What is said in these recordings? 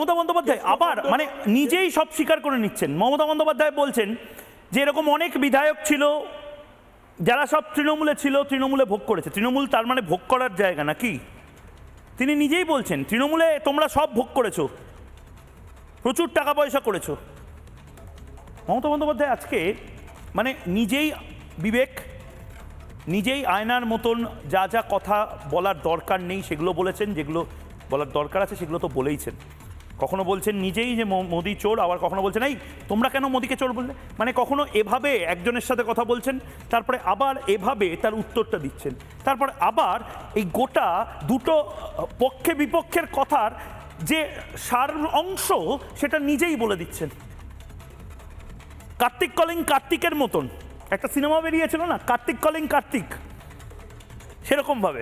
মমতা বন্দ্যোপাধ্যায় আবার মানে নিজেই সব স্বীকার করে নিচ্ছেন। মমতা বন্দ্যোপাধ্যায় বলছেন যে এরকম অনেক বিধায়ক ছিল যারা সব তৃণমূলে ছিল, তৃণমূলে ভোগ করেছে। তৃণমূল তার মানে ভোগ করার জায়গা নাকি? তিনি নিজেই বলছেন তৃণমূলে তোমরা সব ভোগ করেছো, প্রচুর টাকা পয়সা করেছো। মমতা বন্দ্যোপাধ্যায় আজকে মানে নিজেই বিবেক, নিজেই আয়নার মতন যা যা কথা বলার দরকার নেই সেগুলো বলেছেন, যেগুলো বলার দরকার আছে সেগুলো তো বলেইছেন। কখনো বলছেন নিজেই যে মোদি চোর, আবার কখনো বলছেন এই তোমরা কেন মোদিকে চোর বললে। মানে কখনো এভাবে একজনের সাথে কথা বলছেন, তারপরে আবার এভাবে তার উত্তরটা দিচ্ছেন, তারপর আবার এই গোটা দুটো পক্ষে বিপক্ষের কথার যে সার অংশ সেটা নিজেই বলে দিচ্ছেন। কার্তিক কলিং কার্তিকের মতন একটা সিনেমা বেরিয়েছিল না, কার্তিক কলিং কার্তিক, সেরকমভাবে।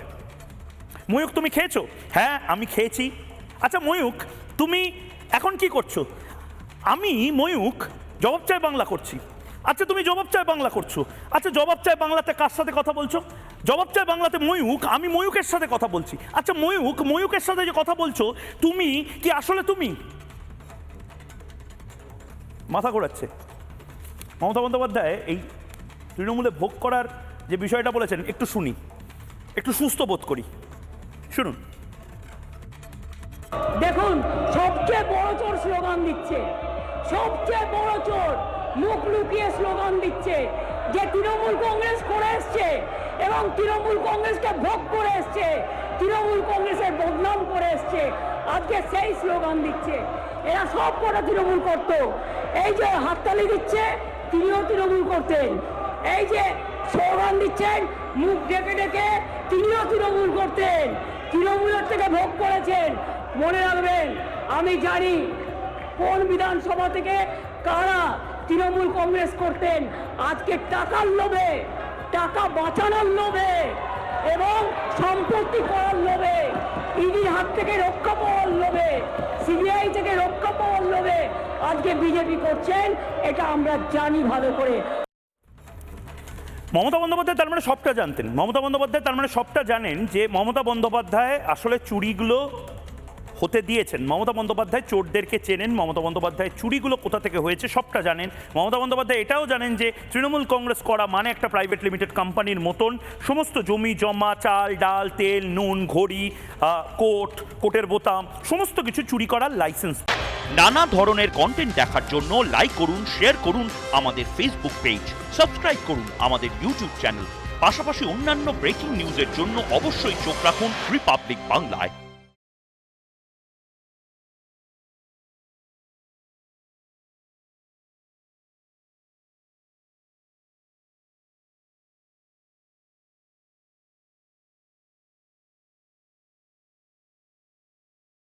ময়ূক তুমি খেয়েছো? হ্যাঁ আমি খেয়েছি। আচ্ছা ময়ূক তুমি এখন কি করছো? আমি ময়ূক জবাব চাই বাংলা করছি। আচ্ছা তুমি জবাব চাই বাংলা করছো, আচ্ছা জবাব চাই বাংলাতে কার সাথে কথা বলছো? জবাব চাই বাংলাতে ময়ূক, আমি ময়ূকের সাথে কথা বলছি। আচ্ছা ময়ূক, ময়ূকের সাথে যে কথা বলছো তুমি কি আসলে তুমি? মাথা ঘোরাচ্ছে। মমতা বন্দ্যোপাধ্যায় এই তৃণমূলে ভোগ করার যে বিষয়টা বলেছেন একটু শুনি, একটু সুস্থ বোধ করি, শুনুন। দেখুন সবচেয়ে বড় চোর স্লোগান দিচ্ছে, সবচেয়ে বড় চোর মুখ লুকিয়ে স্লোগান দিচ্ছে যে তৃণমূল কংগ্রেস করে এসছে এবং তৃণমূল কংগ্রেসকে ভোগ করে এসছে, তৃণমূল কংগ্রেসের বদনাম করে এসছে, আজকে সেই স্লোগান দিচ্ছে। এরা সব কটা তৃণমূল করতো। এই যে হাততালি দিচ্ছে তিনিও তৃণমূল করতেন, এই যে স্লোগান দিচ্ছেন মুখ ডেকে ডেকে তিনিও তৃণমূল করতেন, তৃণমূলের থেকে ভোগ করেছেন। মনে রাখবেন আমি জানি কোন বিধানসভা থেকে কারা তৃণমূল কংগ্রেস করতেন। আজকে টাকার লোভে, টাকা বাঁচানোর লোভে এবং সম্পত্তি করার লোভে, ইডির হাত থেকে রক্ষা পাওয়ার লোভে, সিবিআই থেকে রক্ষা পাওয়ার লোভে আজকে বিজেপি করছেন, এটা আমরা জানি ভালো করে। মমতা বন্দ্যোপাধ্যায় তার মানে সবটা জানতেন। মমতা বন্দ্যোপাধ্যায় তার মানে সবটা জানেন যে মমতা বন্দ্যোপাধ্যায় আসলে চুরিগুলো হতে দিয়েছেন। মমতা বন্দ্যোপাধ্যায় চোরদেরকে চেনেন, মমতা বন্দ্যোপাধ্যায় চুরিগুলো কোথা থেকে হয়েছে সবটা জানেন। মমতা বন্দ্যোপাধ্যায় এটাও জানেন যে তৃণমূল কংগ্রেস করা মানে একটা প্রাইভেট লিমিটেড কোম্পানির মতন সমস্ত জমি জমা, চাল ডাল তেল নুন ঘড়ি কোটের বোতাম সমস্ত কিছু চুরি করার লাইসেন্স। নানা ধরনের কন্টেন্ট দেখার জন্য লাইক করুন, শেয়ার করুন আমাদের ফেসবুক পেজ, সাবস্ক্রাইব করুন আমাদের ইউটিউব চ্যানেল। পাশাপাশি অন্যান্য ব্রেকিং নিউজের জন্য অবশ্যই চোখ রাখুন রিপাবলিক বাংলায়।